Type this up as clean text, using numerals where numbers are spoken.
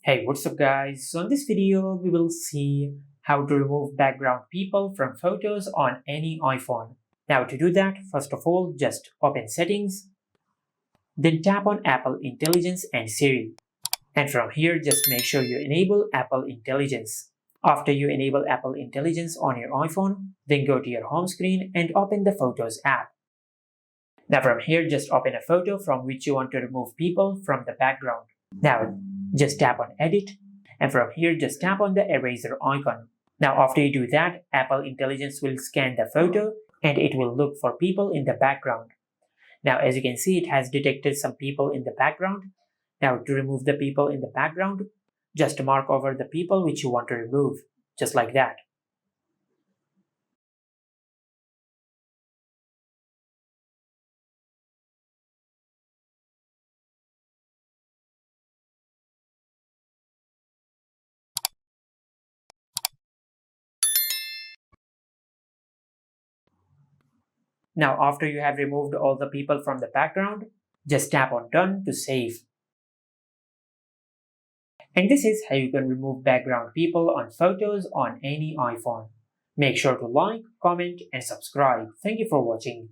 Hey, what's up guys? So in this video, we will see how to remove background people from photos on any iPhone. Now to do that, first of all, just open settings, then tap on Apple Intelligence and Siri. And from here, just make sure you enable Apple Intelligence. After you enable Apple Intelligence on your iPhone, then go to your home screen and open the Photos app. Now from here, just open a photo from which you want to remove people from the background. Now just tap on Edit, and from here just tap on the eraser icon. Now after you do that, Apple Intelligence will scan the photo and it will look for people in the background. Now as you can see, it has detected some people in the background. Now to remove the people in the background, just mark over the people which you want to remove, just like that. Now after you have removed all the people from the background, just tap on Done to save. And this is how you can remove background people on photos on any iPhone. Make sure to like, comment, and subscribe. Thank you for watching.